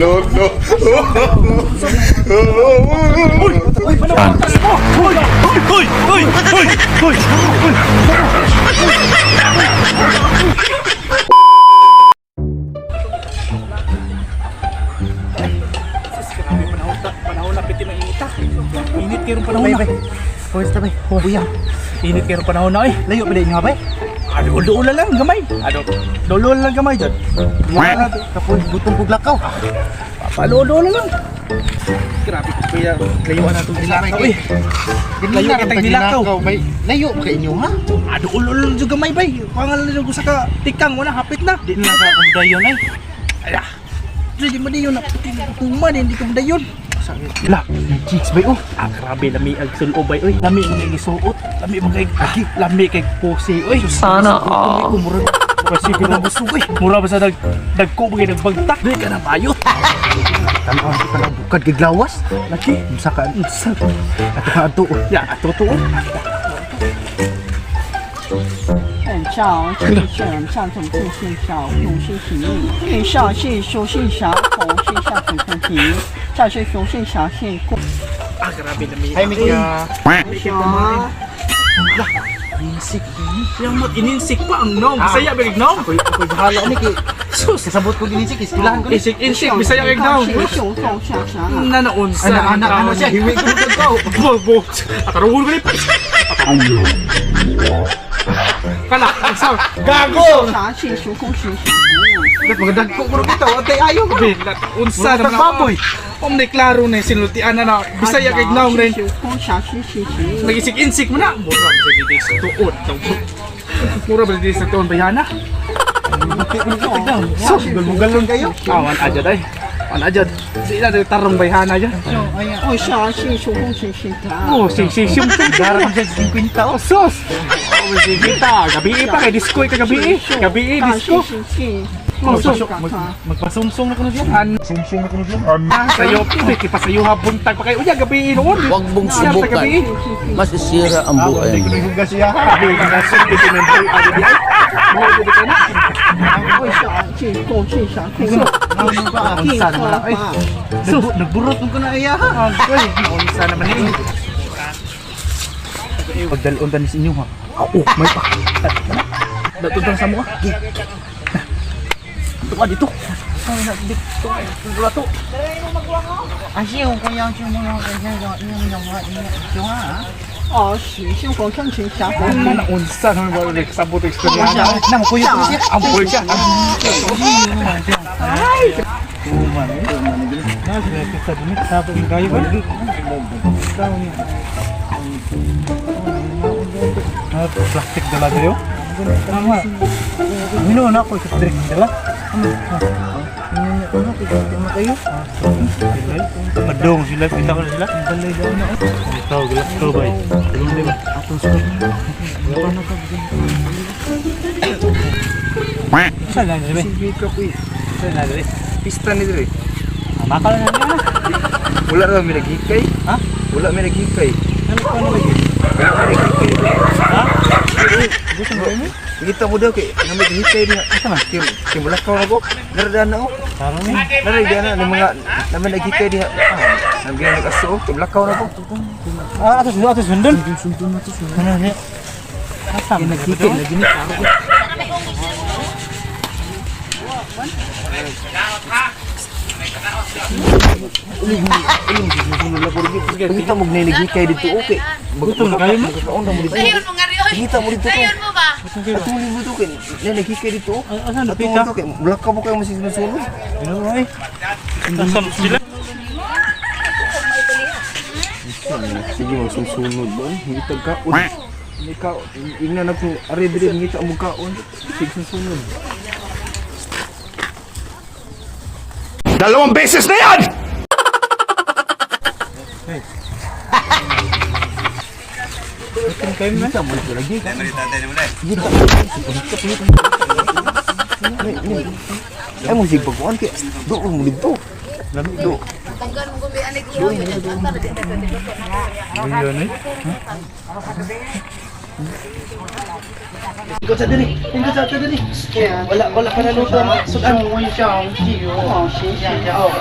No, no. Panahon na piti ng inita. Init kayo panahon na. Pwes ta bay. Uyang. Init kayo panahon na eh. Layo pa din nga bay. Duula lang gamay. Duula lang gamay dyan. Kapon butong puglakaw. Paludo lang. Grabe ko kaya layuan na itong nilakaw eh. Layo kitang nilakaw. Bay. Layo pa kay inyo ha. Duula dyan gamay bay. Pangalan ko sa tikang wala hapit na. Di na ka kumdayon ay. Ayah. Hindi mo na yun. Tuman hindi ka mo na yun. La, cheeks bay oh. Grabe lami ang sulo bay oy. Lami ang isuot. Lami magay lami kay pusi oy. Sana all. Murag kasi ginabuso oy. Mura ba sa dagko bagay nagbagtak. Di ka na bayot. Tanaw kita na bukad kay glawas. Laki. Usa ka usa. Ato ka ato. Ya, ato. 很少气盛，上重庆信少，用心喜意。运少系属性小，红系下水分题，下水属性小系过。 Grabe lami. Hay Mika. 小 Insik. Yang mat ininsik pa ang nom. Bisaya ba nom? Ako bahala ni kay Sus. kasabot ko ginisik iskilahan ko. Insik bisaya kay nom. 雄凤下下。 Nanaunsa. Anak-anak ano siya hiwi ko dito ko. Bobo. Akaruhul ko ni. Kana, sa gago. 啥系属空系小。 Magdagko ko dito. Atay ayo ko. Bilat unsa naman baboy. Om klaro na sinultian na Bisaya kay nom rin. 属空小系系系。 Nagisik-insik mo na. Mura ba sa dito sa tuon? Mura ba dito sa tuon bayana? Sus, galong kayo. Wan aja day. Wan aja. Di na tarong bayana dyan. 哦，小系属空系系他。 Oh, sing Darang siya 50 Oh, sus! Oh, sige ta. Gabi pa kay disco ka gabi. Gabi 大 disco. 系系系。 Oh, sus. Magpasumsong na ko na siya. Sumsum ako na dyan. Sayo, kipasayo ha buntag pa kayo. Unya gabi noon. Huwag mong subukan. Masisira ang buhay. Hugas siya. Gabi ka sa documentary ada di ay. Mo di ka na. 为小系过系小系。 Unsa naman ay. Nagburot mo ko na iya ha. Oy, unsa naman ni? Pagdalon ta ni sa inyo ha. Oh, may pa. Datutang sa mo. Dito ka dito. Dito. Dito. Asyo ko yang mo na kanya yung mga inyo ha. 哦，是雄凤上去下火。 Kana unsa naman ba ulit sa buto eksperya. Nang kuya ko siya. Ampul siya. Plastik dala kayo? Tama. Mino na ko sa drink dala. Ano kayo? Madong sila, kita ko sila. Balay daw na. Ikaw, gelap ko ba? Tulong di ba? Atong sulit. Saan na nila? Saan na nila? Pista ni dire. Makal na nila. Wala ra mi nagikay. Ha? Wala mi nagikay. Ano pa na lagi? Wala mi nagikay. Ha? Gusto mo kami? Kita mo daw kay nami nagikay diha. Asa man? Kim bulakaw na ko. Dardan na ko. Tarong ni. Dari dia na mga nami nagikay diha. Nami nagaso kim bulakaw na ko. Atas sundul. Ano ni? Asam nagkikil lagi ni. Kita mo nagikay dito okay. Gutom kayo mo? Kaon mo dito. Sayon mo nga rin, oy! Kita mo dito. Sayon mo ba? Atuli mo dito kay nagikay dito. Asan na Atuli pita? mo kay bulakaw mo kayo masisunod. Ano ay? Asam sila. Sige magsusunod ba? Hindi tagkaon. Ikaw, ingnan ako, ari-diri ngita mo kaon. Sige susunod. 2 beses na yan! Kayo man. Kita mo dito lagi. Ay mo sige pagkuhan kaya doon mo dito. Lami do. Tanggal mo gumi anik iyo. Yun eh. Ikot sa diri. Wala pa naluto. Sudan. Oh,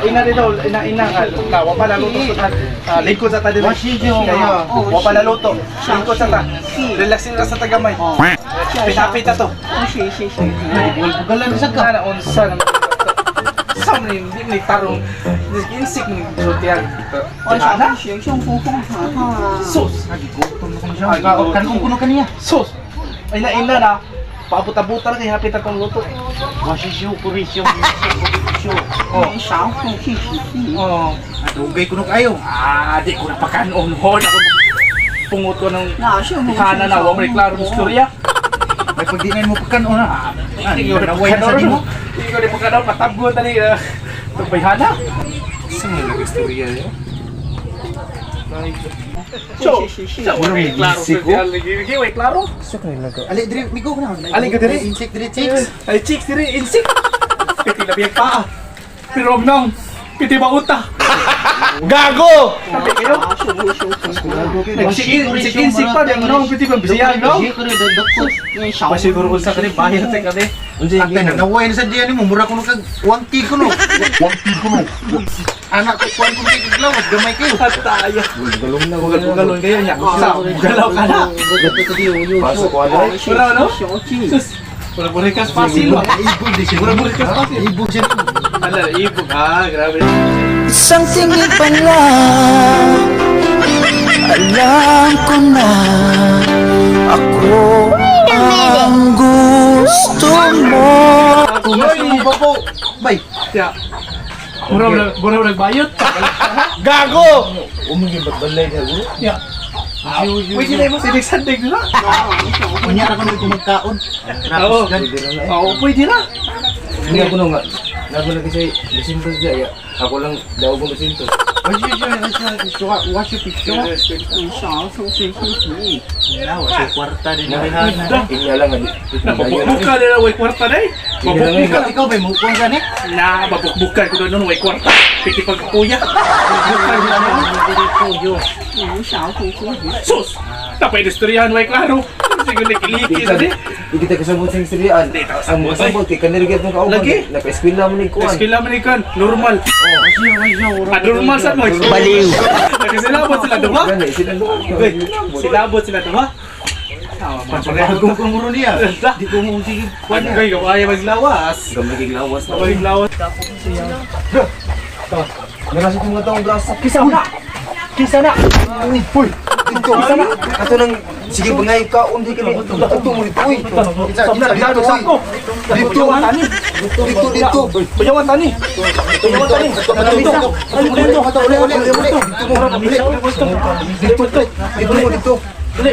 ina dito, ina ka. Wa pa naluto sudan. Lingkod sa ta diri. Kaya, wa pa naluto. Lingkod sa ta. Relaxing ra sa tagamay. Pinapita to. Galang sa ka na unsa na. Sam ni hindi tarong. Insik ni jotian. Ana? Sus. Kan kuno kaniya. Sus. Ina na. Paabot-abutan kay hapit atong luto. Oh. Oh. Dugay ko na kayo. Di ko na pakanon. Hon ako punguto ng hana na. Huwag may klaro ng istorya. May pagdinain mo pagkano na. Hindi ko na pakanon. Hindi ko na pakanon. Patabgo tali. Itong may hana. Saan nga nag-istorya niya? So, may klaro. May klaro. Ali, diri, migo ko na. Alin ka diri? Insect, diri, chicks. Ay, chicks diri. Insik. Piti labiyag paa. Pero nong. Piti bauta. Gago! Sabi kayo? Insik pa. Nong piti pambisiyag, no? Masiguro ko sa kanil. Bahir sa kanil. Ate na, naway na sa diyan mo. Mura ko na kag 1K ko no. Anak ko, kuhan ko kay kaglawat. Gamay kayo. Pataya. Galong na. Galon kayo niya. Galaw ka na. Pasok ko ala. Wala, no? Sus. Wala kas pasil. Ibog di siya. Wala kas pasil. Ibog siya. Ala, ibog ha. Grabe. Isang tingin pa lang, alam ko na ako ang gusto mo. Gusto mo ba po? Bay. Tiya. Muraw nagbayot. Gago! Umigin ba't balay na ulo? Tiya. Pwede na mo sinig-sandig nila. Kunya ako nung magkaon. Oo. Oo, pwede na. Hindi ako nung nga. Nago na kasi Jacinto siya. Ako lang daw kong Jacinto. Watch your picture. Wala, kwarta din na Ganda. Inya lang nga. Mabukbuka nila, way kwarta na eh. Mabukbuka. Ikaw ba mo kung gani? Na, mabukbuka ko doon, way kwarta. Piti pagkuya. Sus! Tapay istoryahan, way klaro. Sige, nakiliki sa di. Hindi kita kasabot sa istoryan. Hindi, ta Ang kasabot, masabot, kaya kanirigit ng kauban. Lagi? Napa-eskwela mo ni Kuan. Eskila American, normal. Normal sa mo. Baliw. Nagkasilabot sila, diba? Gani, sila lang. Silabot sila, diba? Pareho kong kumuro niya. Di ko mo sige. Ano kayo, kaya maglawas. Gamay kay lawas na. Maglawas. Narasot yung mga taong braso. Kisa na! Kisa na! Uy! Dito! Ato nang... Sige ba nga ikaon, di ka na ito mo dito. Uy! Dito sa ako! Dito! Dito! Bayawan tani! Bayawan tani!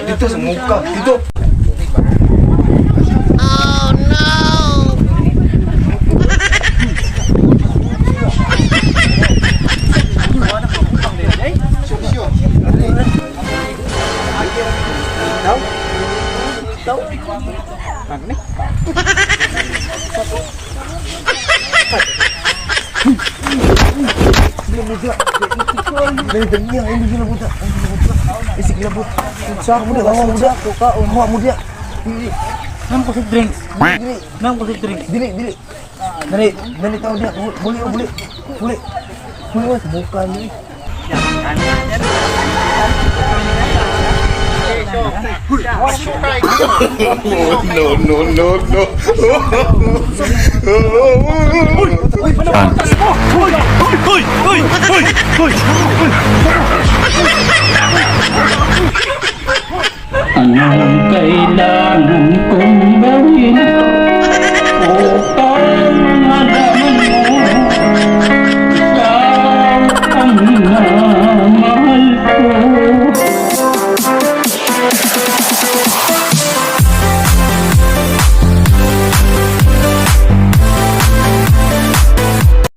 Dito sa muka! Dito! Isik labot. Sa mo dia, muda ko ka, mo muda. Nam ko drinks. Nam ko drinks. Dili. Dali tao dia. Boleh. Boleh mas bukan ni. Anong kailangan kong gawin upang malaman mo ikaw ang minamahal ko?